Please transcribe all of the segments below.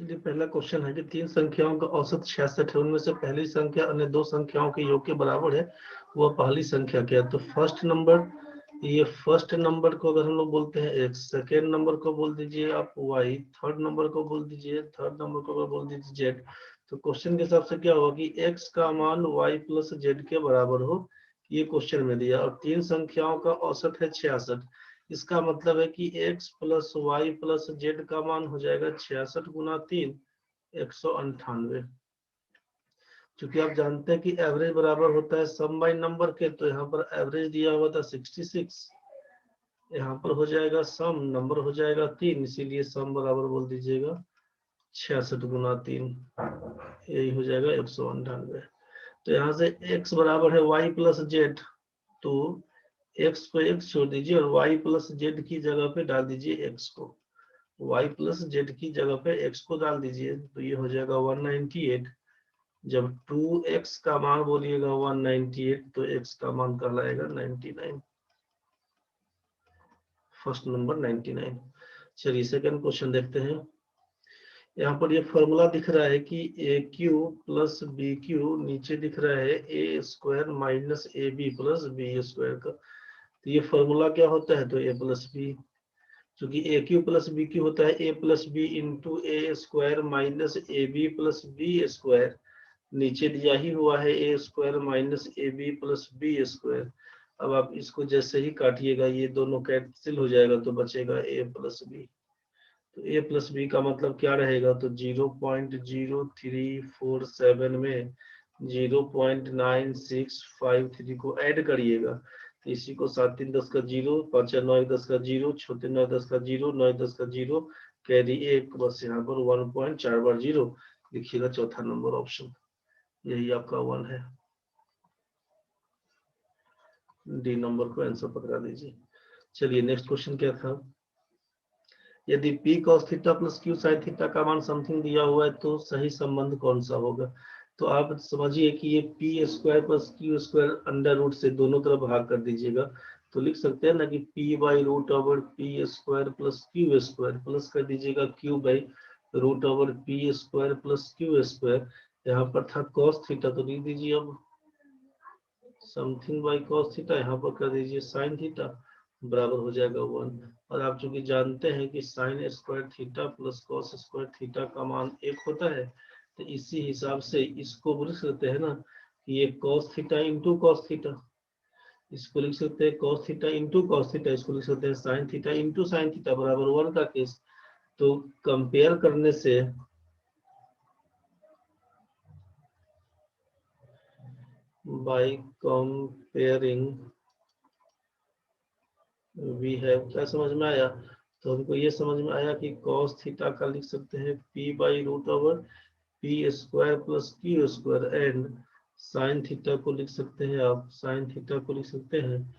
चलिए पहला क्वेश्चन है कि तीन संख्याओं का औसत 66 है, उनमें से पहली संख्या अन्य दो संख्याओं के योग के बराबर है, वह पहली संख्या क्या है? तो फर्स्ट नंबर, ये फर्स्ट नंबर को अगर हम लोग बोलते हैं x, सेकेंड नंबर को बोल दीजिए आप y, थर्ड नंबर को बोल दीजिए, थर्ड नंबर को बोल दीजिए z। तो क्वेश्चन के हिसाब से क्या होगा कि x का मान y प्लस z के बराबर हो, ये क्वेश्चन में दिया, और तीन संख्याओं का औसत है 66। इसका मतलब है कि x plus y plus z का मान हो जाएगा 66 गुना 3, 198। क्योंकि आप जानते हैं कि एवरेज बराबर होता है सम बाय नंबर के, तो यहाँ पर एवरेज दिया हुआ था 66, यहाँ पर हो जाएगा सम, नंबर हो जाएगा 3, इसीलिए सम बराबर बोल दीजिएगा 66 गुना 3, यही हो जाएगा 198। तो यहाँ से x बराबर है y प्लस जेड, तो x को x छोड़ दीजिए और y प्लस जेड की जगह पे डाल दीजिए x को, y प्लस जेड की जगह पे x को डाल दीजिए, तो ये हो जाएगा 198। जब 2x का मान बोलिएगा 198, तो x का मान कहलाएगा 99, फर्स्ट नंबर 99। चलिए सेकंड क्वेश्चन देखते हैं। यहाँ पर ये फॉर्मूला दिख रहा है कि A cube plus B cube, नीचे दिख रहा है ए square minus A B plus B square का। तो ये फॉर्मूला क्या होता है? तो ए प्लस बी, क्योंकि a cube plus B cube होता है a plus b into a square minus A B plus B square, नीचे दिया ही हुआ है ए square minus A B plus B square. अब आप इसको जैसे ही काटिएगा ये दोनों कैंसिल हो जाएगा, तो बचेगा ए प्लस बी। तो ए प्लस बी का मतलब क्या रहेगा? तो 0.0347 में 0.9653 को ऐड करिएगा, तो इसी को 7 3 10 का 0, 5 9 10 का 0, छोटे 9 10 का 0, 9 10 का 0, कैरी 1, बस यहाँ पर 1.4 बार 0 लिखिएगा, चौथा नंबर ऑप्शन, यही आपका 1 है। डी नंबर को आंसर पकड़ा दीजिए। चलिए नेक्स्ट क्वेश्चन क्या था? यदि p cos theta plus q sin theta का मान समथिंग दिया हुआ है, तो सही संबंध कौन सा होगा? तो आप समझिए कि ये p square plus q square under root से दोनों तरफ भाग कर दीजिएगा, तो लिख सकते हैं ना कि p by root over p square plus q square, plus कर दीजिएगा q by root over p square plus q square. यहाँ पर था cos थीटा, तो लिख दीजिए अब समथिंग बाई cos थीटा, यहाँ पर कर दीजिए sin थीटा, बराबर हो जाएगा 1। और आप चूंकि जानते हैं कि sin square theta plus cos square theta का मान 1 होता है, तो इसी हिसाब से इसको लिख सकते हैं ना कि ये cos theta into cos theta, इसको लिख सकते हैं cos theta into cos theta, इसको लिख सकते हैं sin theta into sin theta, बराबर 1 का केस। तो कंपेयर करने से बाय कंपेयरिंग वी हैव, क्या समझ में आया? तो हमको ये समझ में आया कि cos थीटा का लिख सकते हैं p by root over p square plus q square, and sin theta को लिख सकते हैं आप, sin थीटा को लिख सकते हैं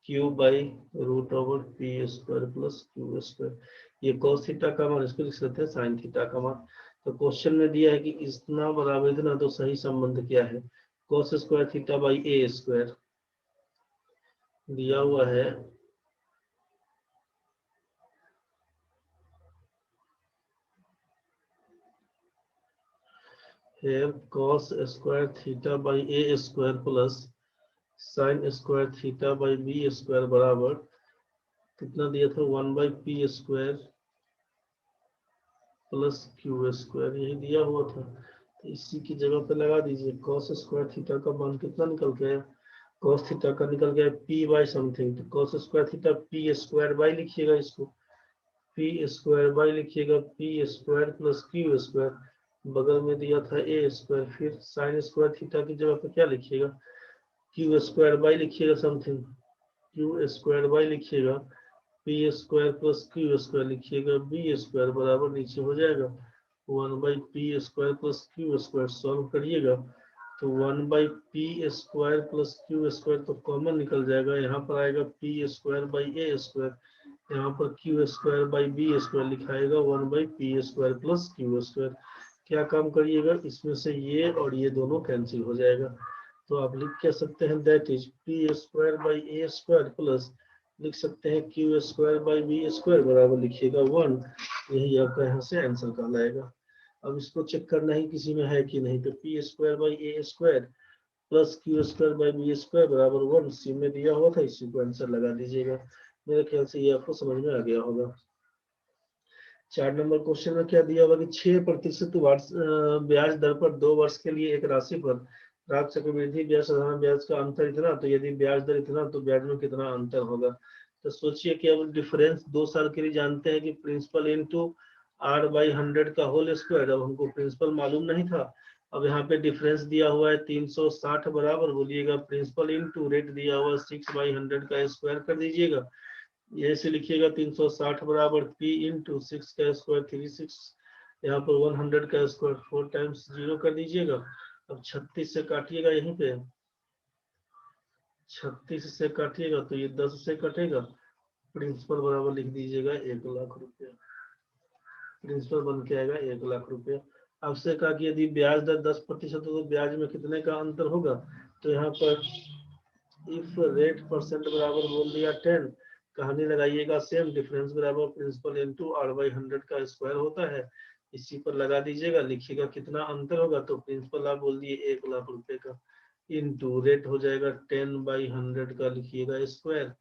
q by root over p square plus q square. ये cos थीटा का मान, इसको लिख सकते हैं sin थीटा का मान। तो क्वेश्चन में दिया है कि इतना बराबर इतना, तो सही संबंध क्या है? cos square theta by a square दिया हुआ है, here cos square theta by a square plus sin square theta by b square बराबर कितना दिया था? 1 by p square plus q square, यही दिया हुआ था। तो इसी की जगह पे लगा दीजिए, cos स्क्वायर थीटा का मान कितना निकल गया? cos थीटा का निकल गया p बाई समथिंग, तो cos square theta p square by लिखिएगा, इसको p स्क्वायर बाई लिखिएगा p square plus q square, बगल में दिया था ए स्क्वायर, फिर साइन स्क्वायर थीटा की जगह पे क्या लिखिएगा? क्यू स्क्वायर बाई लिखिएगा समथिंग, क्यू स्क्वायर बाई लिखिएगा P square plus q square लिखिएगा बी स्क्वायर, बराबर नीचे हो जाएगा 1 by p square plus q square. Solve करिएगा तो 1 by p square plus q square तो कॉमन निकल जाएगा, यहाँ पर आएगा p square by a square, यहाँ पर q square by b square लिखाएगा 1 by p square plus q square. क्या काम करिएगा, इसमें से ये और ये दोनों कैंसिल हो जाएगा, तो आप लिख क्या सकते हैं? That is p square by a square plus लिख सकते हैं q square by b square, बराबर लिखिएगा 1, यही आपका यहाँ से आंसर कहलाएगा। अब इसको चेक करना है किसी में है कि नहीं, तो p square by a square plus q square by b square बराबर 1 सी में दिया हुआ था, इसी को आंसर लगा दीजिएगा। मेरे ख्याल से ये आपको समझ में आ गया होगा। 4 नंबर क्वेश्चन में क्या दिया हुआ कि 6% ब्याज दर पर 2 वर्ष के लिए एक राशि पर प्राप्त चक्रवृद्धि ब्याज साधारण ब्याज का अंतर इतना, तो यदि ब्याज दर इतना तो ब्याज में कितना अंतर होगा। तो सोचिए कि अब डिफरेंस 2 साल के लिए जानते हैं कि प्रिंसिपल इनटू आर बाई 100 का होल स्क्वायर। अब हमको प्रिंसिपल मालूम नहीं था, अब यहाँ पे डिफरेंस दिया हुआ है 360 बराबर बोलिएगा प्रिंसिपल इनटू रेट दिया हुआ 6/100 का स्क्वायर कर दीजिएगा। ये से लिखिएगा 360 बराबर p इंटू 6 का स्क्वायर 36, यहाँ पर 100 का स्क्वायर 4 टाइम्स 0 कर दीजिएगा। अब 36 से काटिएगा, यहीं पे 36 से काटिएगा तो ये 10 से कटेगा। प्रिंसिपल बराबर लिख दीजिएगा 1 लाख रुपया। प्रिंसिपल बन के आएगा 1 लाख रुपया। आपसे कहा कि यदि ब्याज दर 10% हो तो ब्याज में कितने का अंतर होगा, तो यहाँ पर इफ रेट परसेंट बराबर बोल दिया 10, कहानी लगाइएगा सेम, डिफरेंस बराबर प्रिंसिपल इनटू आर बाई 100 का स्क्वायर होता है, इसी पर लगा दीजिएगा। लिखिएगा कितना अंतर होगा, तो प्रिंसिपल आप बोल दिए 1 लाख रुपए का, इनटू रेट हो जाएगा 10/100 का लिखिएगा स्क्वायर।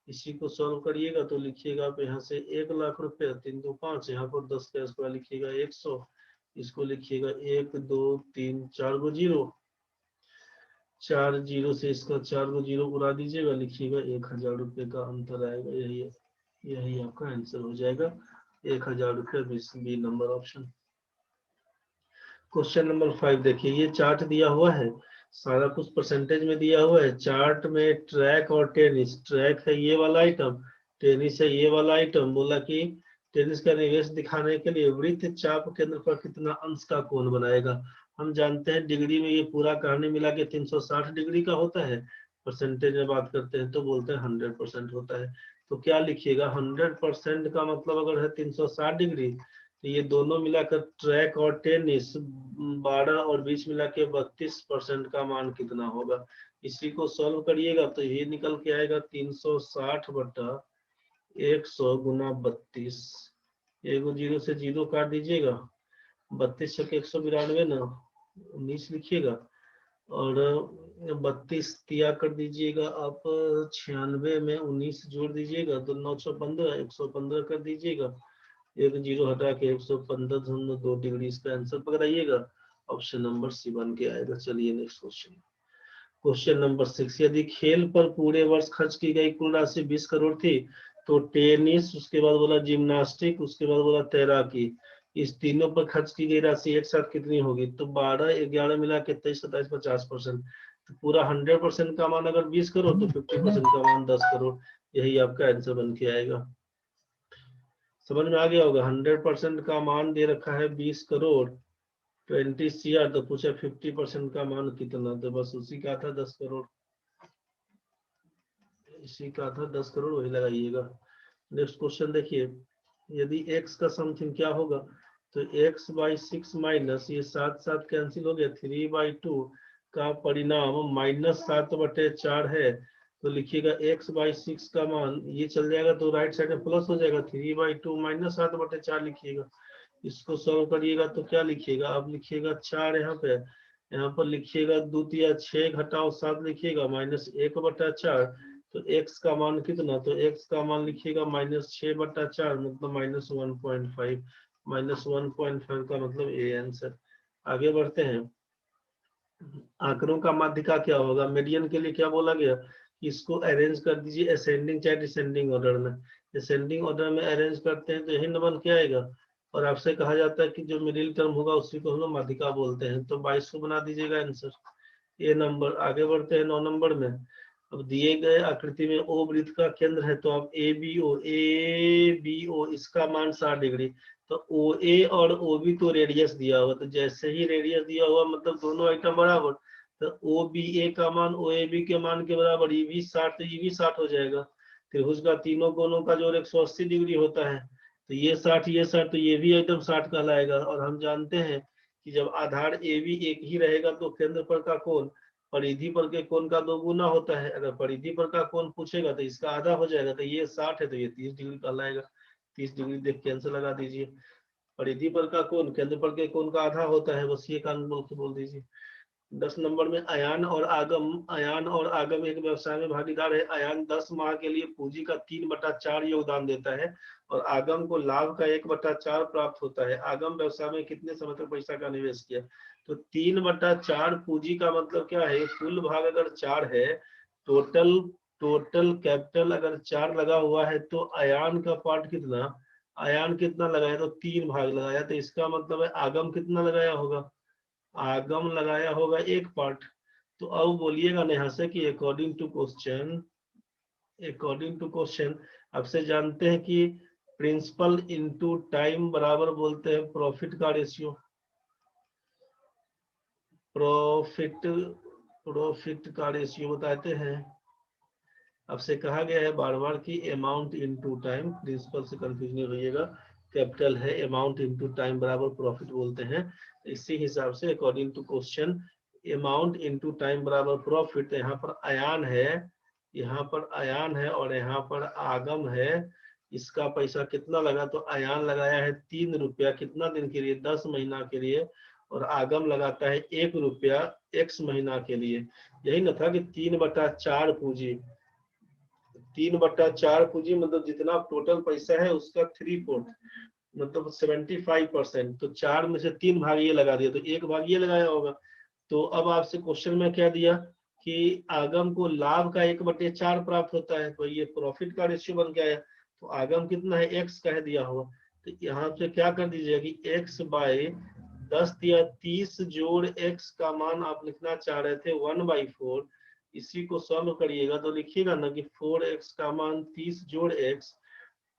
इसी को सॉल्व करिएगा तो लिखिएगा आप यहाँ से 1 लाख रुपए 3 2 5, यहाँ पर 10 का स्क्वायर लिखिएगा 100, इसको लिखिएगा 1 2 3 4 गो जीरो, 4 जीरो से इसका 4 गो जीरो उड़ा दीजिएगा, लिखिएगा 1000 रुपये का अंतर आएगा। यही आपका आंसर हो जाएगा 1000 रुपये, B number option. Question number 5 देखिए, ये चार्ट दिया हुआ है, सारा कुछ परसेंटेज में दिया हुआ है। चार्ट में ट्रैक और टेनिस, ट्रैक है ये वाला आइटम, टेनिस है ये वाला आइटम। बोला कि टेनिस का निवेश दिखाने के लिए वृत्त चाप केंद्र पर कितना अंश का कोण बनाएगा। हम जानते हैं डिग्री में ये पूरा कहानी मिला के 360 डिग्री का होता है, परसेंटेज में बात करते हैं तो बोलते हैं 100% होता है। तो क्या लिखिएगा 100% का मतलब अगर है 360 डिग्री, तो ये दोनों मिलाकर ट्रैक और टेनिस 12 और 20 मिला के 32% का मान कितना होगा। इसी को सॉल्व करिएगा तो ये निकल के आएगा 360 बटा 100 गुना 32, एगो जीरो से जीरो काट दीजिएगा, 32 से 192 ना 19 लिखिएगा, और 32 तिया कर दीजिएगा आप 96 में 19 जोड़ दीजिएगा तो 915, 115 कर दीजिएगा, एक जीरो हटा के 115 धन 2 डिग्री, इसका आंसर पकड़ाइएगा। ऑप्शन नंबर सी बन के आएगा। चलिए नेक्स्ट क्वेश्चन, क्वेश्चन नंबर 6, यदि खेल पर पूरे वर्ष खर्च की गई कुल राशि 20 करोड़ थी, तो टेनिस, उसके बाद बोला जिम्नास्टिक, उसके बाद बोला तैराकी, इस तीनों पर खर्च की गई राशि एक साथ कितनी होगी। तो 12 11 मिला के 23 27 50%, तो पूरा 100% का मान अगर 20 करोड़ तो 50% का मान 10 करोड़, यही आपका आंसर बन के आएगा। समझ में आ गया होगा। 100% का मान दे रखा है 20 करोड़ 20 CR, तो पूछा 50% का मान कितना, तो बस उसी का था 10 करोड़, इसी का था 10 करोड़, वही लगाइएगा। नेक्स्ट क्वेश्चन देखिए, यदि x का समथिंग क्या होगा, तो x/6 माइनस ये 7 7 कैंसिल हो गया, 3/2 का परिणाम -7/4 है, तो लिखिएगा x/6 का मान ये चल जाएगा तो राइट साइड में प्लस हो जाएगा, 3/2 -7/4 लिखिएगा। इसको सॉल्व करिएगा तो क्या लिखिएगा, आप लिखिएगा 4 यहाँ पर लिखिएगा 2 तिया 6 घटाओ 7 लिखिएगा -1/4, तो x का मान कितना, तो x का मान लिखिएगा -6/4 मतलब -1.5, -1.5 का मतलब ए आंसर। आगे बढ़ते हैं, आंकड़ों का माध्यिका क्या होगा। मीडियन के लिए क्या बोला गया, इसको अरेंज कर दीजिए असेंडिंग चाहे डिसेंडिंग ऑर्डर में। डिसेंडिंग ऑर्डर में अरेंज करते हैं तो यही नंबर क्या आएगा, और आपसे कहा जाता है कि जो मिडिल टर्म होगा उसी को हम लोग माध्यिका बोलते हैं, तो 22 को बना दीजिएगा आंसर, ये नंबर। आगे बढ़ते हैं 9 नंबर में। अब दिए गए आकृति में O वृत्त का केंद्र है, तो आप ABO इसका मान 60 डिग्री, तो OA और OB तो रेडियस दिया हुआ, तो जैसे ही रेडियस दिया हुआ मतलब दोनों आइटम बराबर, तो OBA का मान OAB के मान के बराबर, ये भी 60 तो ये भी 60 हो जाएगा। त्रिभुज का तीनों कोनों का जोड़ 180 डिग्री होता है, तो ये 60 तो ये भी आइटम 60 कहलाएगा। और हम जानते हैं कि जब आधार AB एक ही रहेगा तो केंद्र पर का कोण परिधि पर के कोण का 2 गुना होता है। अगर परिधि पर का कोण पूछेगा तो इसका आधा हो जाएगा, तो ये 60 है तो ये 30 डिग्री कहलाएगा। 30 डिग्री देख के आंसर लगा दीजिए। परिधि पर का कोण केंद्र पर के कोण का आधा होता है, बस ये कानून बोल दीजिए। 10 नंबर में अयान और आगम एक व्यवसाय में भागीदार है। अयान 10 माह के लिए पूंजी का 3/4 योगदान देता है और आगम को लाभ का 1/4 प्राप्त होता है। आगम व्यवसाय में कितने समय तक पैसा का निवेश किया? तो 3/4 पूंजी का मतलब क्या है? कुल भाग अगर 4 है, टोटल कैपिटल अगर 4 लगा हुआ है, तो अयान का पार्ट कितना, अयान कितना लगाया? तो 3 भाग लगाया, तो इसका मतलब है आगम कितना लगाया होगा? आगम लगाया होगा 1 पार्ट। तो अब बोलिएगा ना यहाँ से कि अकॉर्डिंग टू क्वेश्चन आपसे जानते हैं कि प्रिंसिपल इनटू टाइम बराबर बोलते हैं प्रॉफिट का रेशियो। प्रॉफिट का रेशियो बताते हैं। आपसे कहा गया है बार बार कि अमाउंट इनटू टाइम, प्रिंसिपल से कंफ्यूज नहीं होइएगा, कैपिटल है, अमाउंट इनटू टाइम बराबर प्रॉफिट बोलते हैं। इसी हिसाब से according to question amount into time बराबर प्रॉफिट। यहाँ पर अयान है, यहाँ पर अयान है और यहाँ पर आगम है। इसका पैसा कितना लगा? तो अयान लगाया है 3 रुपया, कितना दिन के लिए? 10 महीना के लिए। और आगम लगाता है 1 रुपया x महीना के लिए। यही ना था कि 3/4 पूंजी, 3/4 पूंजी मतलब जितना टोटल पैसा है उसका 3/4 मतलब 75%। तो 4 में से 3 भाग ये लगा दिया, तो 1 भाग ये लगाया होगा। तो अब आपसे क्वेश्चन में क्या दिया कि आगम को लाभ का 1/4 प्राप्त होता है, तो ये प्रॉफिट का रेशियो बन के आया। तो आगम कितना है? x कह दिया होगा। तो यहाँ से क्या कर दीजिएगा कि x/10 या 30 जोड़ x का मान आप लिखना चाह रहे थे 1/4। इसी को सॉल्व करिएगा तो लिखिएगा ना कि 4x का मान 30 जोड़ x,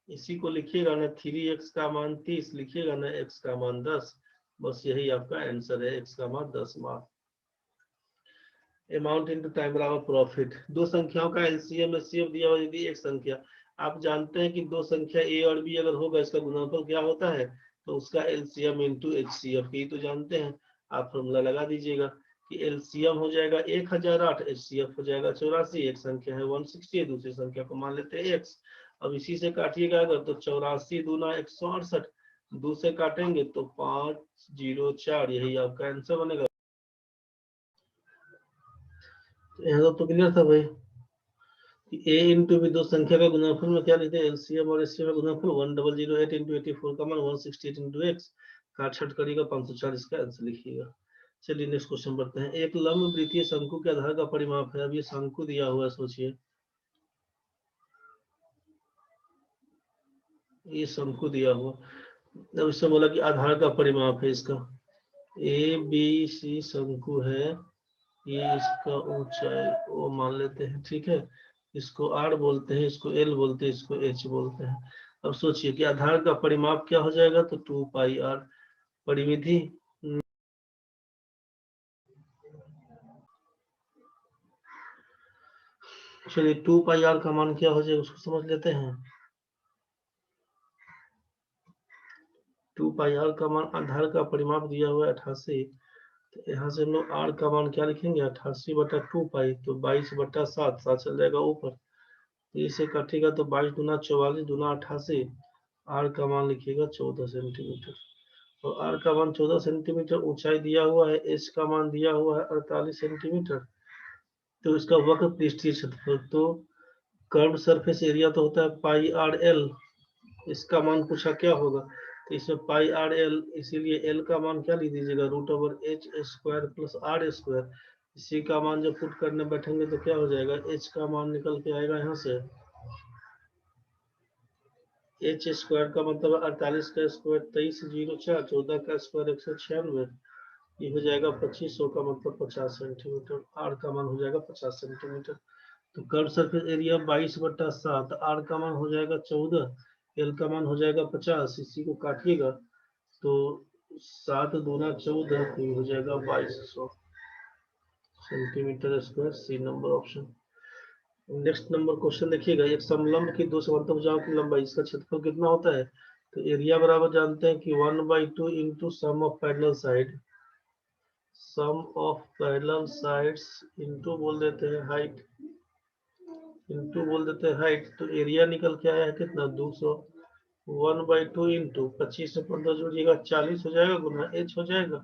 इसी को लिखिएगा ना 3x का मान 30, लिखिएगा ना x का मान 10। बस यही आपका आंसर है, x का मान 10 मार्क। अमाउंट इनटू टाइम बराबर प्रॉफिट। दो संख्याओं का एलसीएम एचसीएफ दिया हुआ, यदि एक संख्या, आप जानते हैं कि दो संख्या ए और बी अगर होगा इसका गुणनफल क्या होता है? तो उसका एलसीएम इनटू एचसीएफ, ये तो जानते हैं। आप फॉर्मूला लगा दीजिएगा कि एलसीएम हो जाएगा 1008, एचसीएफ हो जाएगा 84। एक संख्या है 160, दूसरी संख्या को मान लेते हैं x। अब इसी से काटिएगा अगर तो 84 दूना 168, 2 से काटेंगे तो 504, यही आपका आंसर बनेगा। यहाँ तो क्लियर था भाई a इंटू बी, दो संख्या का गुणनफल में क्या लिखते हैं? एलसीएम और एचसीएफ का गुणनफल 1008 इंटू 84 का मान 168 इंटू x, काट छट करिएगा 540 का आंसर लिखिएगा। चलिए नेक्स्ट क्वेश्चन बढ़ते हैं। एक लंब वृत्तीय शंकु के आधार का परिमाप है। अब ये शंकु दिया हुआ है, सोचिए ये शंकु दिया हुआ, अब इससे बोला कि आधार का परिमाप है इसका। ए बी सी शंकु है, ये इसका ऊंचाई वो मान लेते हैं, ठीक है। इसको आर बोलते हैं, इसको एल बोलते हैं, इसको एच बोलते हैं। अब सोचिए कि आधार का परिमाप क्या हो जाएगा? तो 2πr। परिमिति चलिए 2πr का मान क्या हो जाएगा उसको समझ लेते हैं। 2πr का मान आधार का परिमाप दिया हुआ है 88। तो यहाँ से हम लोग आर का मान क्या लिखेंगे? 88/2π, तो 22/7, 7 चल जाएगा ऊपर। इसे काटेगा तो 22 दूना 44 दूना 88, आर का मान लिखिएगा 14 सेंटीमीटर। और आर का मान 14 सेंटीमीटर, ऊंचाई दिया हुआ है, एच का मान दिया हुआ है 48 सेंटीमीटर। तो इसका वक्र पृष्ठीय क्षेत्रफल, तो कर्व सरफेस एरिया तो होता है πr/l, इसका मान पूछा क्या होगा? तो इसमें πr/l, इसीलिए l का मान क्या लिख दीजिएगा? √h² plus r²। इसी का मान जब पुट करने बैठेंगे तो क्या हो जाएगा? h का मान निकल के आएगा यहाँ से, h² का मतलब 48 का स्क्वायर 2304, 14 का स्क्वायर 196, ये हो जाएगा 2500 का मतलब 50 सेंटीमीटर। आर का मान हो जाएगा 50 सेंटीमीटर। तो कर्व सरफेस एरिया 22/7, आर का मान हो जाएगा 14, एल का मान हो जाएगा 50। इसी को काटिएगा तो 7 दूना 14, तो ये हो जाएगा 2200 centimetre square. C number option. Next number question देखिएगा। एक समलंब की दो समांतर भुजाओं की लंबाई, इसका क्षेत्रफल कितना होता है? तो एरिया बराबर जानते हैं कि 1/2 into sum of parallel side, sum of parallel sides into बोल देते हैं हाइट, इंटू बोल देते हैं हाइट। तो एरिया निकल के आया है कितना? 200। 1/2 इंटू 25 से 15 जोड़िएगा 40 हो जाएगा, गुना h हो जाएगा।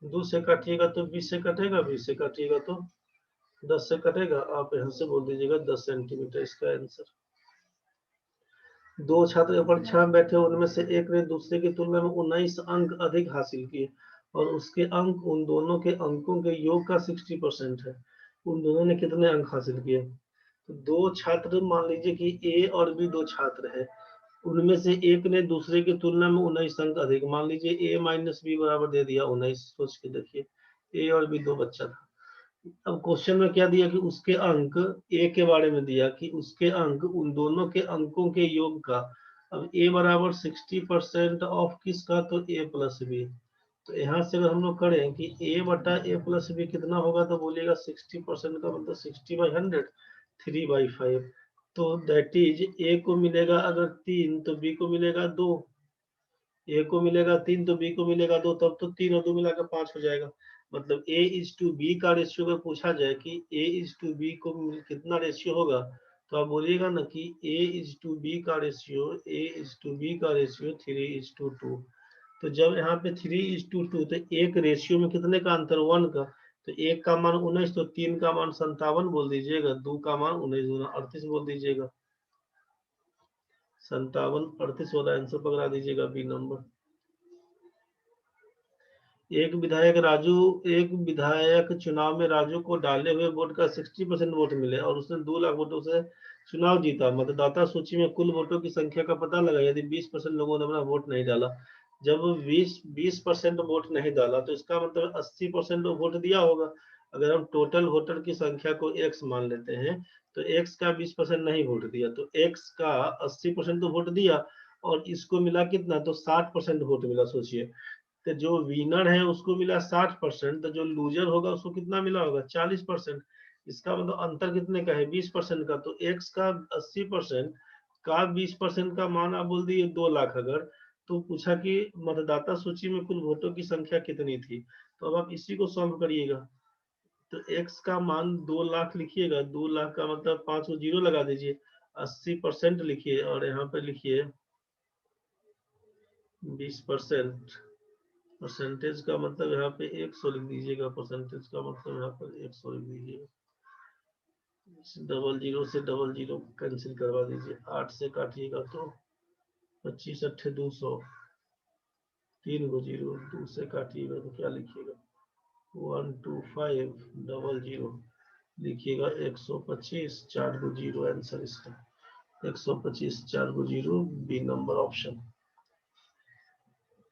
2 से काटिएगा तो 20 से कटेगा, 20 से काटिएगा तो 10 से कटेगा। आप यहाँ से बोल दीजिएगा 10 सेंटीमीटर इसका आंसर। दो छात्र परीक्षा में बैठे, उनमें से एक ने दूसरे की तुलना में 19 अंक अधिक हासिल किए और उसके अंक उन दोनों के अंकों के योग का 60% है। उन दोनों ने कितने अंक हासिल किए? तो दो छात्र, मान लीजिए कि ए और बी दो छात्र है, उनमें से एक ने दूसरे की तुलना में 19 अंक अधिक, मान लीजिए a माइनस बी बराबर दे दिया 19। सोच के देखिए, ए और बी दो बच्चा था। अब क्वेश्चन में क्या दिया कि उसके अंक, ए के बारे में दिया कि उसके अंक उन दोनों के अंकों के योग का। अब ए बराबर 60% ऑफ किसका? तो ए प्लस बी। तो यहाँ से अगर हम लोग करें कि ए बटा ए प्लस बी कितना होगा, तो बोलिएगा 60% का मतलब 60/100, 3/5। तो दैट इज ए को मिलेगा अगर 3 तो बी को मिलेगा 2। ए को मिलेगा 3 तो बी को मिलेगा 2, तब तो 3 और 2 मिलाकर 5 हो जाएगा। मतलब ए इज टू बी का रेशियो अगर पूछा जाए कि ए इज टू बी को कितना रेशियो होगा, तो आप बोलिएगा ना कि ए इज टू बी का ratio, a is to b का रेशियो 3:2। तो जब यहाँ पे 3:2, तो एक रेशियो में कितने का अंतर? 1 का। तो एक का मान 19, तो 3 का मान 57 बोल दीजिएगा, 2 का मान 19 दूना 38 बोल दीजिएगा। 57 38 वाला आंसर पकड़ा दीजिएगा, बी नंबर। एक विधायक चुनाव में राजू को डाले हुए वोट का 60% वोट मिले और उसने 2 लाख वोटों से चुनाव जीता। मतदाता सूची में कुल वोटों की संख्या का पता लगा यदि 20% लोगों ने अपना वोट नहीं डाला। जब 20% वोट नहीं डाला तो इसका मतलब 80% वोट दिया होगा। अगर हम टोटल वोटर की संख्या को x मान लेते हैं, तो x का 20% नहीं वोट दिया, तो x का 80% तो वोट दिया और इसको मिला कितना? तो 60% वोट मिला। सोचिए, तो जो विनर है उसको मिला 60%, तो जो लूजर होगा उसको कितना मिला होगा? 40%। इसका मतलब अंतर कितने का है? 20% का। तो x का 80% का 20% का मान आप बोल दिए 2 लाख। अगर तो पूछा कि मतदाता सूची में कुल वोटों की संख्या कितनी थी, तो अब आप इसी को सॉल्व करिएगा। तो x का मान 2 लाख लिखिएगा, 2 लाख का मतलब 5 को जीरो लगा दीजिए, 80% लिखिए और यहाँ पे लिखिए 20%। परसेंटेज का मतलब यहाँ पे 100 लिख दीजिएगा, परसेंटेज का मतलब यहाँ पर 100 लिख दीजिएगा। 00 से 00 कैंसिल करवा दीजिए, 8 से काटिएगा तो 25 8 200, 3 को 0, 2 से काटिएगा तो क्या लिखिएगा? 12500 लिखिएगा। 125 4 को 0 आंसर इसका। 125 4 को 0, B number option.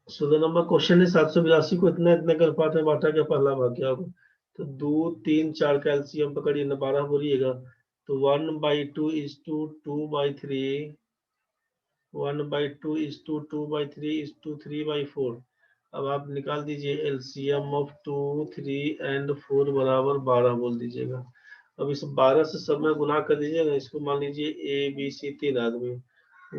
16 number question है, 782 को इतना इतना कर पाठ में बांटा क्या पहला भाग क्या होगा? तो 2 3 4 का एलसीएम पकड़िए ना, 12 बोलिएगा। तो 1/2 is to 2/3, 1/2 is to 2/3 is to 3/4। अब आप निकाल दीजिए एलसीएम ऑफ 2 3 एंड 4 बराबर 12 बोल दीजिएगा। अब इस 12 से सब में गुना कर दीजिएगा। इसको मान लीजिए ए बी सी 3 आदमी,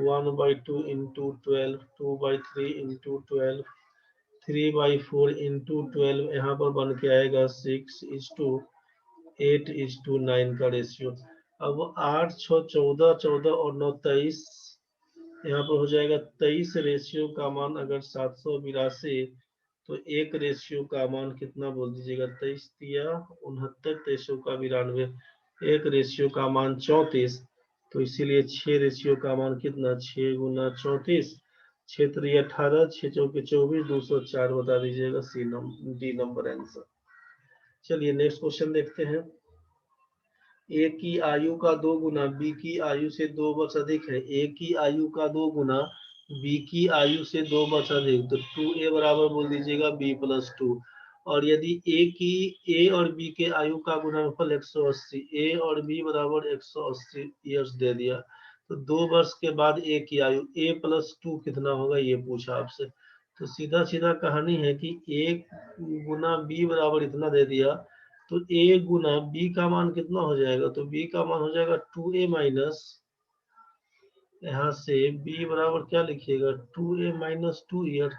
1/2 इंटू 12, 2/3 इंटू 12, 3/4 इंटू 12, यहाँ पर बन के आएगा 6:8:9 का रेशियो। अब 8 6 14, 14 और 9 23, यहाँ पर हो जाएगा 23 रेशियो का मान अगर 782, तो एक रेशियो का मान कितना बोल दीजिएगा? 23 दिया 69, 23 का 92, एक रेशियो का मान 34। तो इसीलिए 6 रेशियो का मान कितना? 6 गुना 34, 6 3 18, 6 चौके 24, 204 बता दीजिएगा, डी नंबर आंसर। चलिए नेक्स्ट क्वेश्चन देखते हैं। ए की आयु का 2 गुना बी की आयु से 2 वर्ष अधिक है। ए की आयु का 2 गुना बी की आयु से 2 वर्ष अधिक, तो 2a बराबर बोल दीजिएगा b+2। और यदि ए और बी के आयु का गुणनफल 180, ए और बी बराबर 180 ईयर्स दे दिया, तो 2 वर्ष के बाद ए की आयु a+2 कितना होगा ये पूछा आपसे। तो सीधा सीधा कहानी है कि ए गुना बी बराबर इतना दे दिया, तो a गुना b का मान कितना हो जाएगा? तो b का मान हो जाएगा 2a माइनस, यहाँ से b बराबर क्या लिखिएगा? 2a-2 year.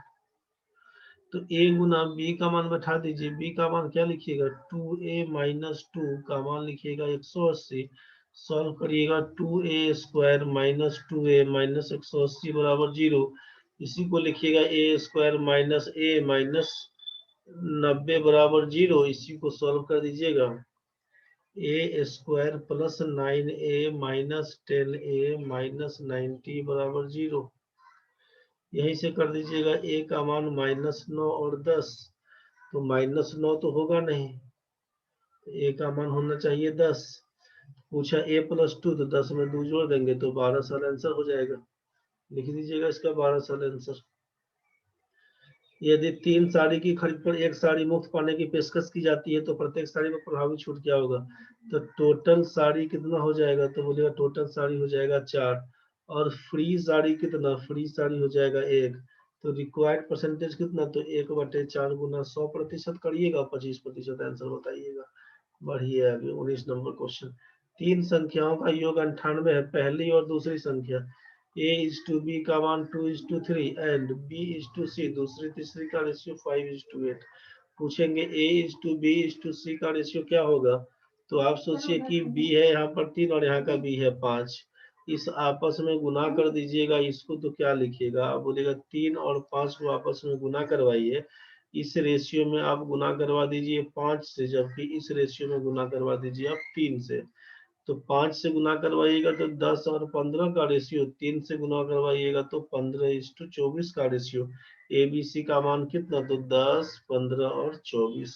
तो a गुना b का मान बैठा दीजिए, b का मान क्या लिखिएगा? 2a-2 का मान लिखिएगा 180। सॉल्व करिएगा 2a² माइनस 2a माइनस 180 बराबर 0। इसी को लिखिएगा a² माइनस a माइनस 90 बराबर 0। इसी को सॉल्व कर दीजिएगा a² plus 9a minus 10a minus 90 बराबर 0। यहीं से कर दीजिएगा a का मान -9 और 10, तो -9 तो होगा नहीं, a का मान होना चाहिए 10। पूछा a+2, तो 10 में 2 जोड़ देंगे तो 12 साल आंसर हो जाएगा। लिख दीजिएगा इसका 12 साल आंसर। यदि 3 साड़ी की खरीद पर 1 साड़ी मुफ्त पाने की पेशकश की जाती है तो प्रत्येक साड़ी पर प्रभावी छूट क्या होगा? तो टोटल साड़ी कितना हो जाएगा? तो बोलेगा टोटल साड़ी हो जाएगा 4, और फ्री साड़ी कितना? फ्री साड़ी हो जाएगा 1। तो रिक्वायर्ड परसेंटेज कितना? तो 1/4 गुना 100% करिएगा, 25% आंसर बताइएगा। बढ़िया। अभी 19 नंबर क्वेश्चन। 3 संख्याओं का योग 98 है, पहली और दूसरी संख्या। a:b का मान 2:3 एंड b:c दूसरी तीसरी का रेशियो 5:8। पूछेंगे a:b:c का रेशियो क्या होगा? तो आप सोचिए कि b है यहाँ पर 3 और यहाँ का b है 5। इस आपस में गुना कर दीजिएगा इसको, तो क्या लिखिएगा? आप बोलेगा 3 और 5 को आपस में गुना करवाइए। इस रेशियो में आप गुना करवा दीजिए 5 से, जबकि इस रेशियो में गुना करवा दीजिए आप 3 से। तो 5 से गुना करवाइएगा तो 10 और 15 का रेशियो, 3 से गुना करवाइएगा तो 15:24 का रेशियो। एबीसी का मान कितना? तो 10, 15 और 24।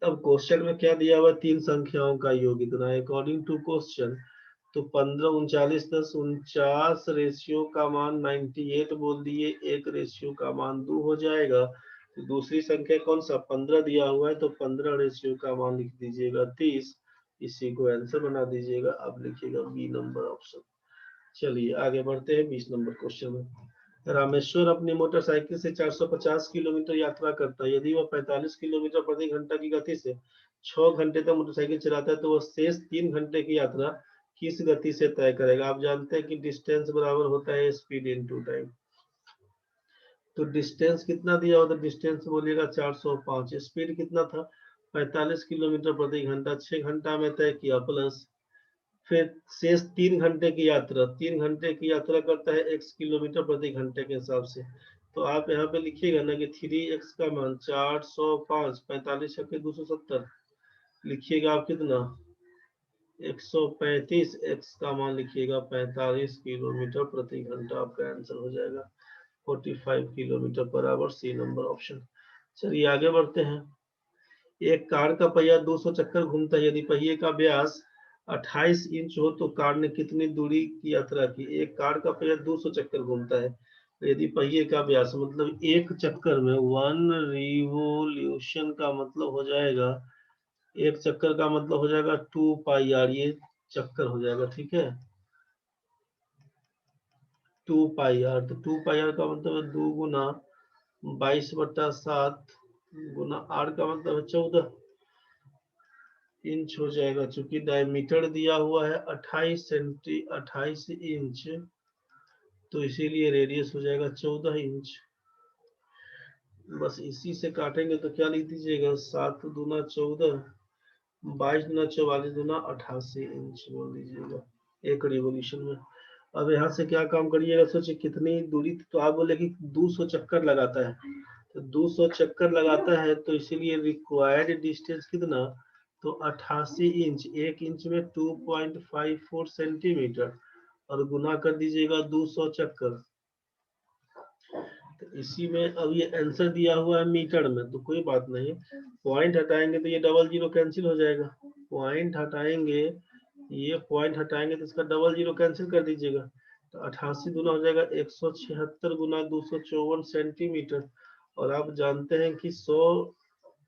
अब क्वेश्चन में क्या दिया हुआ? 3 संख्याओं का योग इतना है अकॉर्डिंग टू क्वेश्चन। तो 15, 39, 10, 49 रेशियो का मान 98 बोल दिए, एक रेशियो का मान 2 हो जाएगा। तो दूसरी संख्या कौन सा? 15 दिया हुआ है, तो 15 रेशियो का मान लिख दीजिएगा 30। इसी को आंसर बना दीजिएगा। अब लिखिएगा बी नंबर ऑप्शन। चलिए आगे बढ़ते हैं 20 नंबर क्वेश्चन में। रामेश्वर अपनी मोटरसाइकिल से 450 किलोमीटर यात्रा करता है। यदि वह 45 किलोमीटर प्रति घंटा की गति से 6 घंटे तक मोटरसाइकिल चलाता है तो वह शेष 3 घंटे की यात्रा किस गति से तय करेगा? आप जानते हैं कि डिस्टेंस बराबर होता है स्पीड इनटू टाइम। तो डिस्टेंस कितना दिया होता है? डिस्टेंस बोलिएगा 405। स्पीड कितना था? 45 किलोमीटर प्रति घंटा, 6 घंटा में तय किया, प्लस फिर शेष 3 घंटे की यात्रा। 3 घंटे की यात्रा करता है x किलोमीटर प्रति घंटे के हिसाब से। तो आप यहाँ पे लिखिएगा ना कि 3x का मान 405, 45 के 270 लिखिएगा आप कितना? 135। x का मान लिखिएगा 45 किलोमीटर प्रति घंटा। आपका आंसर हो जाएगा 45 किलोमीटर बराबर सी नंबर ऑप्शन। चलिए आगे बढ़ते हैं। एक कार का पहिया 200 चक्कर घूमता है। यदि पहिए का व्यास 28 इंच हो तो कार ने कितनी दूरी की यात्रा की? एक कार का पहिया 200 चक्कर घूमता है, तो यदि पहिए का व्यास मतलब एक चक्कर में 1 रिवोल्यूशन का मतलब हो जाएगा, एक चक्कर का मतलब हो जाएगा 2πr, ये चक्कर हो जाएगा, ठीक है। 2πr, तो 2πr का मतलब है 2 गुना 22/7 गुना r का मतलब है 14 इंच हो जाएगा। चूंकि डायमीटर दिया हुआ है 28 इंच, तो इसीलिए रेडियस हो जाएगा 14 इंच। बस इसी से काटेंगे तो क्या लिख दीजिएगा? 7 दूना 14, 22 दूना 44 दूना 88 इंच बोल दीजिएगा एक रिवोल्यूशन में। अब यहाँ से क्या काम करिएगा? सोचिए कितनी दूरी, तो आप बोले कि 200 चक्कर लगाता है, तो 200 चक्कर लगाता है, तो इसीलिए रिक्वायर्ड डिस्टेंस कितना? तो 88 इंच, 1 इंच में 2.54 सेंटीमीटर, और गुना कर दीजिएगा 200 चक्कर। तो इसी में अब ये आंसर दिया हुआ है मीटर में, तो कोई बात नहीं, पॉइंट हटाएंगे तो ये डबल जीरो कैंसिल हो जाएगा। पॉइंट हटाएंगे, ये पॉइंट हटाएंगे तो इसका डबल जीरो कैंसिल कर दीजिएगा। तो 88 गुना हो जाएगा 176 गुना 254 सेंटीमीटर। और आप जानते हैं कि 100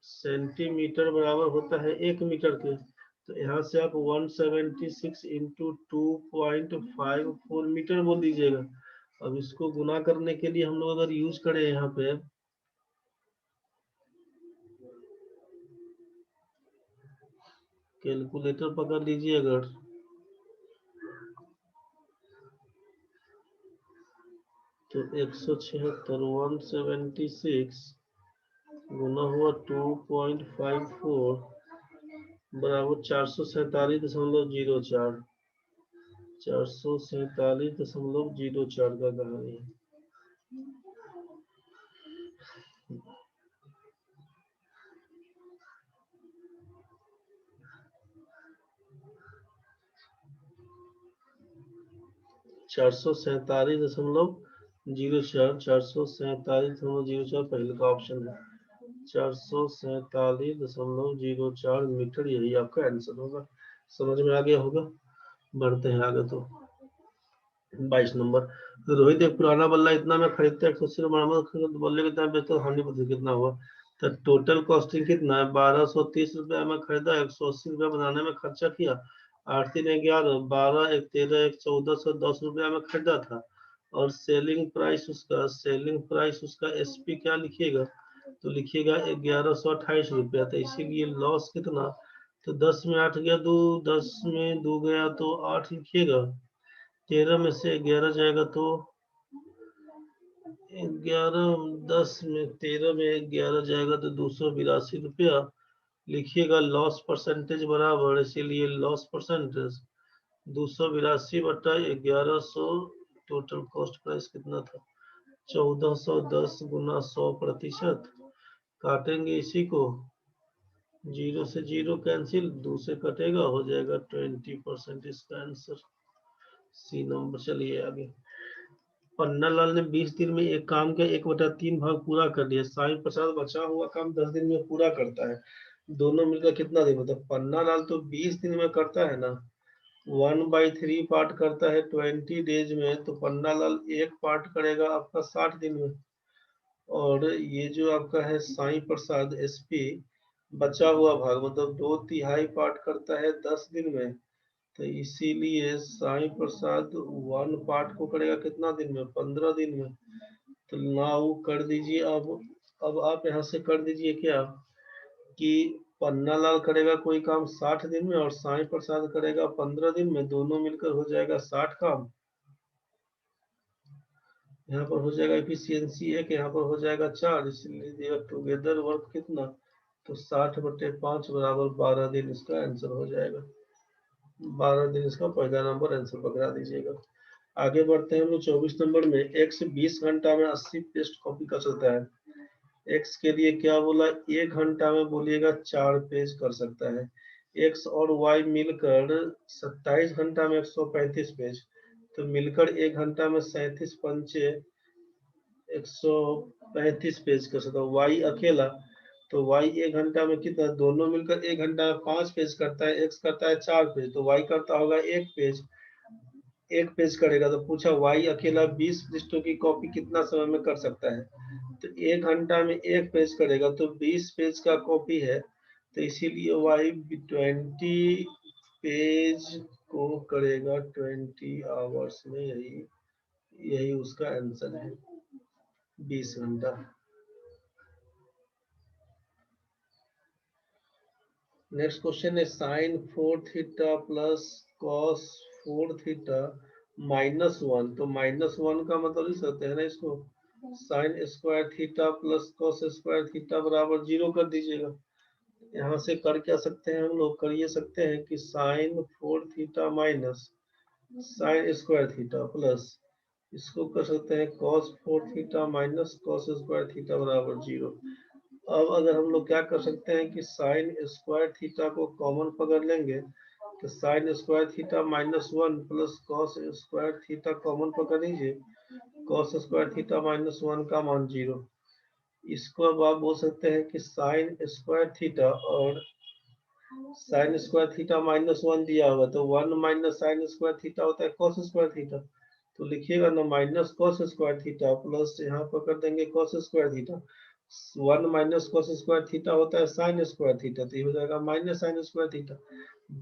सेंटीमीटर बराबर होता है 1 मीटर के। तो यहाँ से आप 176 इंटू 2.54 मीटर बोल दीजिएगा। अब इसको गुना करने के लिए हम लोग अगर यूज करें यहाँ पे कैलकुलेटर पकड़ लीजिए, अगर तो 176 176 गुना हुआ 2.54 बराबर 447.04, 447.04 का कहानी है। चार सौ 447.04 पहले का ऑप्शन है। 447.04 मीटर, यही आपका आंसर होगा। समझ में आ गया होगा। बढ़ते हैं आगे। तो 22 नंबर, रोहित एक पुराना बल्ला इतना में खरीदता है 180 रुपये, बल्ले कितना बेचता, हानि पता कितना हुआ। तो टोटल कॉस्टिंग कितना है, 1230 रुपया में खरीदा, 180 रुपया बनाने में खर्चा किया, 8 3 11, 12 1 13 1 1410 रुपया में खरीदा था। और सेलिंग प्राइस उसका एसपी क्या लिखिएगा, तो लिखिएगा 1128 रुपया। तो इसीलिए लॉस कितना, तो 10 में 8 गया 2, 10 में 2 गया तो 8 लिखिएगा, 13 में से 11 जाएगा तो 11, 10 में 13 में 11 जाएगा तो 282 रुपया लिखिएगा। लॉस परसेंटेज बराबर, इसीलिए loss percentage 282/1100। Total cost price कितना था, 1410 गुना 100%। काटेंगे इसी को, 0 से 0 कैंसिल, 2 से कटेगा, हो जाएगा 20% इसका आंसर, सी नंबर। चलिए आगे। पन्नालाल ने 20 दिन में एक काम का 1/3 भाग पूरा कर लिया। साईं प्रसाद बचा हुआ काम 10 दिन में पूरा करता है, दोनों मिलकर कितना दिन, मतलब पन्नालाल तो 20 दिन में करता है ना, 1/3 पार्ट करता है 20 डेज में, तो पन्नालाल एक पार्ट करेगा आपका 60 दिन में। और ये जो आपका है साईं प्रसाद एसपी, बचा हुआ भाग मतलब 2/3 पार्ट करता है 10 दिन में। तो इसीलिए साईं प्रसाद 1 पार्ट को करेगा कितना दिन में, 15 दिन में। तो नाउ कर दीजिए। अब आप यहाँ से कर दीजिए क्या, कि पन्नालाल करेगा कोई काम 60 दिन में और साईं प्रसाद करेगा 15 दिन में, दोनों मिलकर हो जाएगा 60 काम। यहाँ पर हो जाएगा एफिशिएंसी 1, यहाँ पर हो जाएगा 4, इसलिए टुगेदर वर्क कितना, तो 60/5 बराबर 12 दिन इसका आंसर हो जाएगा। 12 दिन इसका पहला नंबर आंसर पकड़ा दीजिएगा। आगे बढ़ते हैं हम लोग 24 नंबर में। एक्स 20 घंटा में 80 पेज कॉपी कर सकता है। एक्स के लिए क्या बोला, 1 घंटा में बोलिएगा 4 पेज कर सकता है। एक्स और वाई मिलकर 27 घंटा में 135 पेज, तो मिलकर 1 घंटा में 37 पंचे 135 पेज कर सकता है। वाई अकेला, तो वाई 1 घंटा में कितना, दोनों मिलकर 1 घंटा में 5 पेज करता है, एक्स करता है 4 पेज, तो वाई करता होगा 1 पेज, 1 पेज करेगा। तो पूछा वाई अकेला 20 पृष्ठों की कॉपी कितना समय में कर सकता है, तो 1 घंटा में 1 पेज करेगा, तो 20 पेज का कॉपी है, तो इसीलिए वाई 20 पेज को करेगा 20 आवर्स में, यही उसका आंसर है, 20 घंटा। नेक्स्ट क्वेश्चन है sine 4 theta plus cos 4 theta -1, तो -1 का मतलब लिख सकते हैं ना इसको, sign square theta plus cos square theta बराबर 0 कर दीजिएगा। यहाँ से कर क्या सकते हैं हम लोग, कर ये सकते हैं कि sine 4 theta minus sine square theta plus, इसको कर सकते हैं cos 4 theta minus cos square theta बराबर 0। अब अगर हम लोग क्या कर सकते हैं कि साइन स्क्वायर थीटा को कॉमन पकड़ लेंगे, तो sign square theta -1 plus cos square theta common पकड़ लीजिए, कॉस स्क्वायर थीटा -1 का मान 0। इसको अब आप बोल सकते हैं कि साइन स्क्वायर थीटा, और साइन स्क्वायर थीटा -1 दिया हुआ, तो 1 माइनस साइन स्क्वायर थीटा होता है कॉस स्क्वायर थीटा, तो लिखिएगा ना minus cos square theta plus यहाँ पर कर देंगे cos square theta. 1 minus cos square theta होता है साइन स्क्वायर थीटा, तो ये हो जाएगा माइनस साइन स्क्वायर थीटा।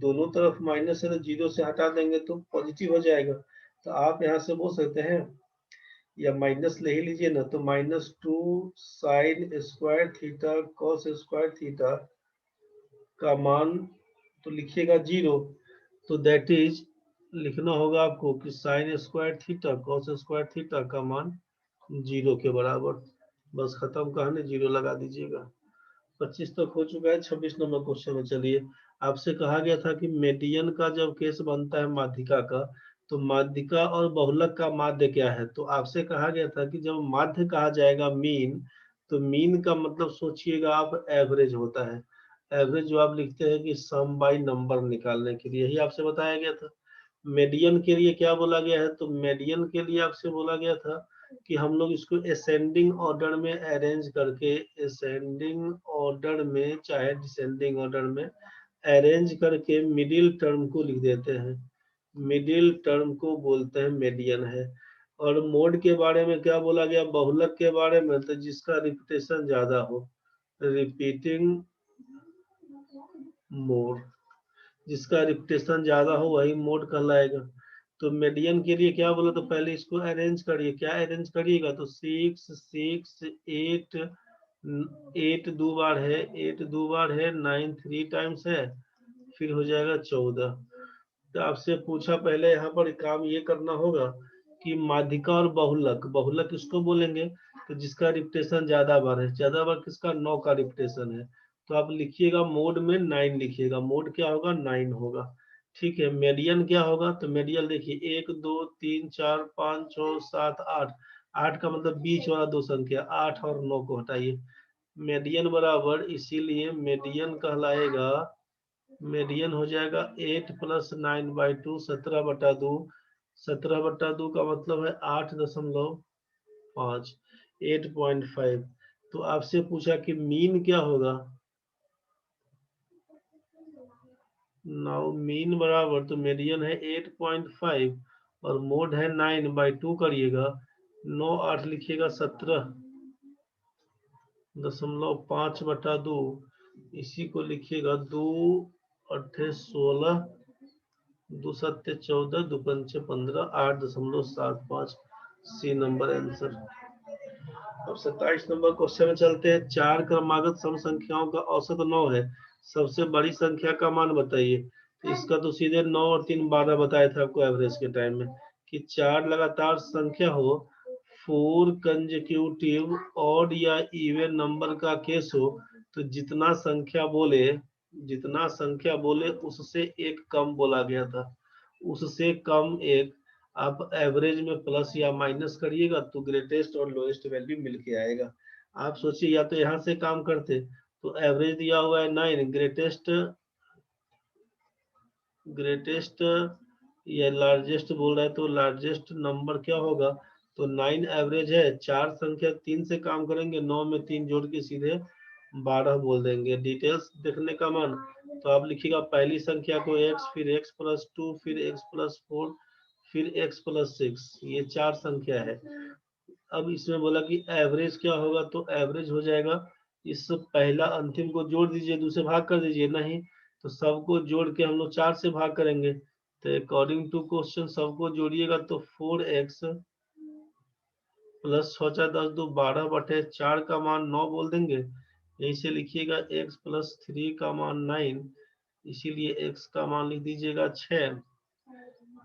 दोनों तरफ माइनस है तो 0 से हटा देंगे तो पॉजिटिव हो जाएगा। तो आप यहाँ से बोल सकते हैं, या माइनस ले ही लीजिए ना, तो -2 sign square theta cos square theta का मान, तो लिखिएगा 0, तो दैट इज लिखना होगा आपको कि sign square theta cos square theta का मान 0 के बराबर। बस खत्म कहानी, 0 लगा दीजिएगा। 25 तक हो चुका है, 26 नंबर क्वेश्चन में चलिए। आपसे कहा गया था कि मीडियन का जब केस बनता है माध्यिका का, तो माध्यिका और बहुलक का माध्य क्या है। तो आपसे कहा गया था कि जब माध्य कहा जाएगा मीन, तो मीन का मतलब सोचिएगा आप एवरेज होता है। एवरेज जो आप लिखते हैं कि सम बाई नंबर निकालने के लिए, यही आपसे बताया गया था। मीडियन के लिए क्या बोला गया है, तो मीडियन के लिए आपसे बोला गया था कि हम लोग इसको असेंडिंग ऑर्डर में अरेंज करके, असेंडिंग ऑर्डर में चाहे डिसेंडिंग ऑर्डर में अरेंज करके मिडिल टर्म को लिख देते हैं। मिडिल टर्म को बोलते हैं मीडियन है। और मोड के बारे में क्या बोला गया, बहुलक के बारे में, तो जिसका रिपीटेशन ज्यादा हो, रिपीटिंग मोड, जिसका रिपीटेशन ज्यादा हो वही मोड कहलाएगा। तो मीडियन के लिए क्या बोला, तो पहले इसको अरेंज करिए। क्या अरेंज करिएगा, तो 6 6 8, 8 दो बार है, 8 दो बार है, 9 3 टाइम्स है, फिर हो जाएगा 14। तो आपसे पूछा पहले यहाँ पर काम ये करना होगा कि माध्यिका और बहुलक, बहुलक किसको बोलेंगे, तो जिसका रिपीटेशन ज्यादा बार है। ज्यादा बार किसका, 9 का रिपीटेशन है। तो आप लिखिएगा मोड में 9 लिखिएगा, मोड क्या होगा, 9 होगा। ठीक है, मीडियन क्या होगा, तो मीडियन देखिए 1 2 3 4 5 6 7 8, 8 का मतलब बीच वाला दो संख्या, 8 और 9 को हटाइए। मीडियन बराबर, इसीलिए मीडियन कहलाएगा, मीडियन हो जाएगा 8 प्लस 9/2, 17/2। 17/2 का मतलब है 8.5, 8.5। तो आपसे पूछा कि मीन क्या होगा। नाउ मीन बराबर, तो मीडियन है 8.5 और मोड है 9/2 करिएगा, 9 8 लिखिएगा 17.5/2। इसी को लिखिएगा 2 8 16, 2 7 14, 2 5 15, 8.75। C number answer. अब 27 नंबर क्वेश्चन में चलते हैं। चार क्रमागत सम संख्याओं का औसत 9 है, सबसे बड़ी संख्या का मान बताइए। तो इसका तो सीधे 9 और 3 12 बताया था आपको एवरेज के टाइम में, कि चार लगातार संख्या हो, 4 कंसेक्यूटिव ऑड या इवन नंबर का केस हो, तो जितना संख्या बोले उससे एक कम बोला गया था, उससे कम एक। आप एवरेज में प्लस या माइनस करिएगा तो ग्रेटेस्ट और लोएस्ट वैल्यू मिल के आएगा। आप सोचिए, या तो यहाँ से काम करते, तो एवरेज दिया हुआ है 9, ग्रेटेस्ट, ग्रेटेस्ट या लार्जेस्ट बोल रहा है, तो लार्जेस्ट नंबर क्या होगा, तो 9 एवरेज है। चार संख्या 3 से काम करेंगे, 9 में 3 जोड़ के सीधे 12 बोल देंगे। डिटेल्स देखने का मन, तो आप लिखिएगा पहली संख्या को x, फिर x+2, फिर x+4, फिर x+6, ये चार संख्या है। अब इसमें बोला कि एवरेज क्या होगा, तो एवरेज हो जाएगा, इस पहला अंतिम को जोड़ दीजिए, दूसरे भाग कर दीजिए, नहीं तो सबको जोड़ के हम लोग 4 से भाग करेंगे। तो अकॉर्डिंग टू क्वेश्चन सबको जोड़िएगा तो 4x प्लस 6 4 10 2 12/4 का मान 9 बोल देंगे। यहीं से लिखिएगा x+3 का मान 9, इसीलिए x का मान लिख दीजिएगा 6।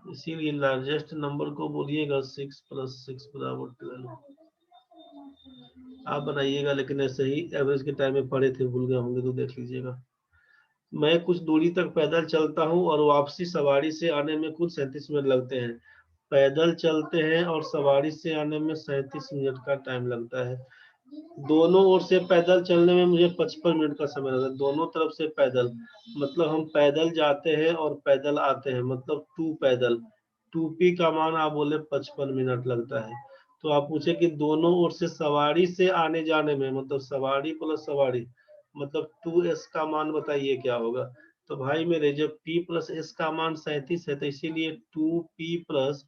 इसीलिए लार्जेस्ट नंबर को बोलिएगा 6 + 6 = 12। आप बनाइएगा, लेकिन ऐसे ही एवरेज के टाइम में पढ़े थे, भूल गए होंगे तो देख लीजिएगा। मैं कुछ दूरी तक पैदल चलता हूँ और वापसी सवारी से आने में कुल 37 मिनट लगते हैं। पैदल चलते हैं और सवारी से आने में 37 मिनट का टाइम लगता है। दोनों ओर से पैदल चलने में मुझे 55 मिनट का समय लगता है। दोनों तरफ से पैदल मतलब हम पैदल जाते हैं और पैदल आते हैं, मतलब टू पैदल। 2p का मान आप बोले 55 मिनट लगता है। तो आप पूछे कि दोनों ओर से सवारी से आने जाने में, मतलब सवारी प्लस सवारी, मतलब 2s का मान बताइए क्या होगा। तो भाई मेरे, जब p + s का मान 37 है, तो इसीलिए 2p +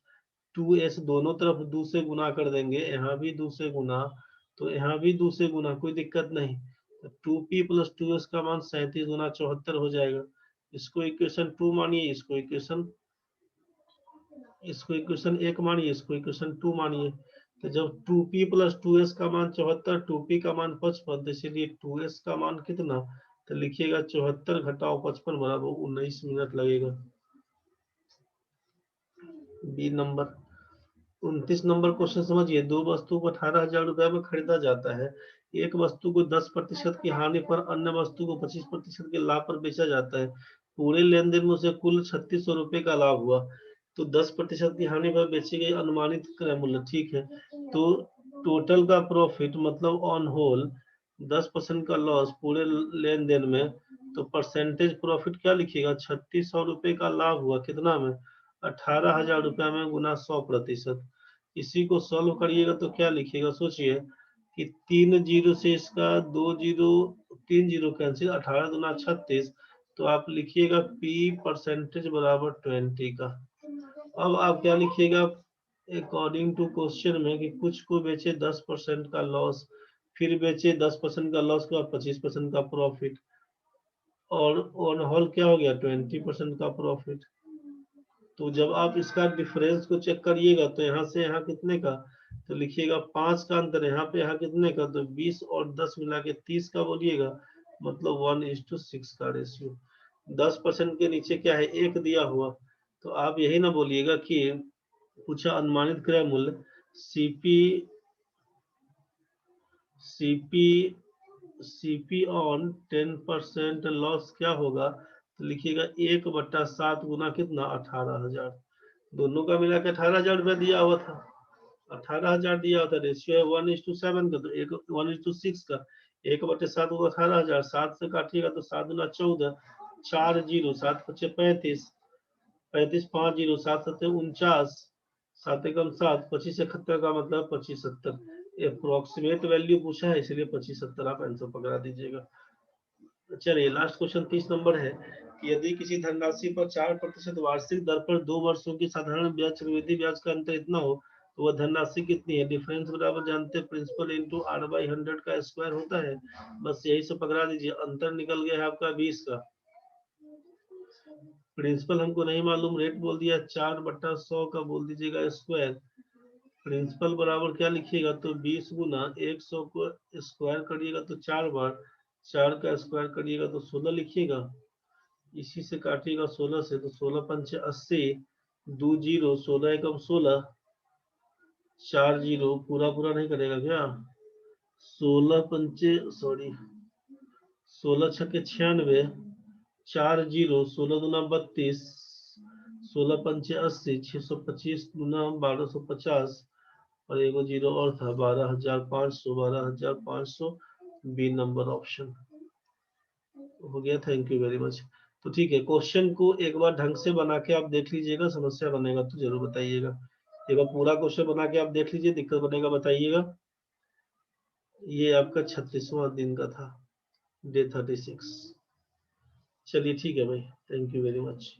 2s दोनों तरफ 2 से गुना कर देंगे, यहाँ भी 2 से गुना, तो यहाँ भी 2 से गुना, कोई दिक्कत नहीं। 2p + 2s का मान 37 गुना 74 हो जाएगा। इसको इक्वेशन 2 मानिए, इसको इक्वेशन 1 मानिए, इसको इक्वेशन 2 मानिए। तो जब 2p + 2s का मान 74, 2p का मान 55, तो इसीलिए 2s का मान कितना, तो लिखिएगा 74 घटाओ 55 बराबर 19 मिनट लगेगा। B number. 29 नंबर क्वेश्चन समझिए। दो वस्तु को 18,000 रुपए में खरीदा जाता है। एक वस्तु को 10% की हानि पर अन्य वस्तु को 25% के लाभ पर बेचा जाता है। पूरे लेन देन में उसे कुल 3600 रुपए का लाभ हुआ। तो 10% की हानि पर बेची गई अनुमानित क्रय मूल्य, ठीक है। तो टोटल का प्रॉफिट मतलब ऑन होल 10% का लॉस पूरे लेन देन में, तो परसेंटेज प्रॉफिट क्या लिखिएगा, 3600 रुपए का लाभ हुआ कितना में, 18,000 रुपया में गुना 100%। इसी को सॉल्व करिएगा तो क्या लिखिएगा, सोचिए कि 3 जीरो से इसका 2 जीरो, 3 जीरो कैंसिल, 18 दुना 36, तो आप लिखिएगा P परसेंटेज बराबर 20 का। अब आप क्या लिखिएगा, अकॉर्डिंग टू क्वेश्चन में कि कुछ को बेचे 10% का लॉस, फिर बेचे 10% का लॉस के बाद 25% का प्रॉफिट, और ऑन होल क्या हो गया 20% का प्रॉफिट। तो जब आप इसका डिफरेंस को चेक करिएगा तो यहाँ से यहाँ कितने का, तो लिखिएगा 5 का अंतर, यहाँ पे यहाँ कितने का, तो 20 और 10 मिला के 30 का बोलिएगा, मतलब 1:6 का रेशियो। 10% के नीचे क्या है, 1 दिया हुआ, तो आप यही ना बोलिएगा कि पूछा अनुमानित क्रय मूल्य CP CP CP on 10% loss क्या होगा, तो लिखिएगा 1/7 गुना कितना, 18,000। दोनों का मिला के 18,000 रुपया दिया हुआ था, 18,000 दिया हुआ था। रेशियो है 1:7 का, तो 1:6 का, 1/7 को 18,000, 7 से काटिएगा तो 7 गुना 14, 4 जीरो, 7 पचे 35, 35 5 जीरो, 7 सत्ते 49, 7 एकम 7, 2571 का मतलब 2570। अप्रोक्सीमेट वैल्यू पूछा है इसलिए 2570 आप आंसर पकड़ा दीजिएगा। चलिए लास्ट क्वेश्चन 30 नंबर है कि यदि किसी धनराशि पर 4% वार्षिक दर पर 2 वर्षों की साधारण ब्याज चक्रवृद्धि ब्याज का अंतर इतना हो तो वह धनराशि कितनी है। डिफरेंस बराबर जानते हैं प्रिंसिपल इंटू R/100 का स्क्वायर होता है, बस यही से पकड़ा दीजिए। अंतर निकल गया है आपका 20 का। प्रिंसिपल हमको नहीं मालूम, रेट बोल दिया 4/100 का, बोल दीजिएगा स्क्वायर। प्रिंसिपल बराबर क्या लिखिएगा, तो 20 गुना 100 को स्क्वायर करिएगा तो 4 बार, 4 का स्क्वायर करिएगा तो 16 लिखिएगा। इसी से काटिएगा 16 से, तो 16 पंचे 80, 2 जीरो, 16 एकम 16, 4 जीरो, पूरा पूरा नहीं करेगा क्या, 16 पंचे सॉरी 16 छक्के 96, 4 जीरो, 16 दुना 32, 16 पंचे 80, 625 गुना 1250, और एगो जीरो और था 12,500, 12,500 बी नंबर ऑप्शन हो गया। Thank you very much. तो ठीक है, क्वेश्चन को एक बार ढंग से बना के आप देख लीजिएगा, समस्या बनेगा तो जरूर बताइएगा। एक बार पूरा क्वेश्चन बना के आप देख लीजिए, दिक्कत बनेगा बताइएगा। ये आपका 36वां दिन का था, डे 36। चलिए ठीक है भाई, थैंक यू वेरी मच।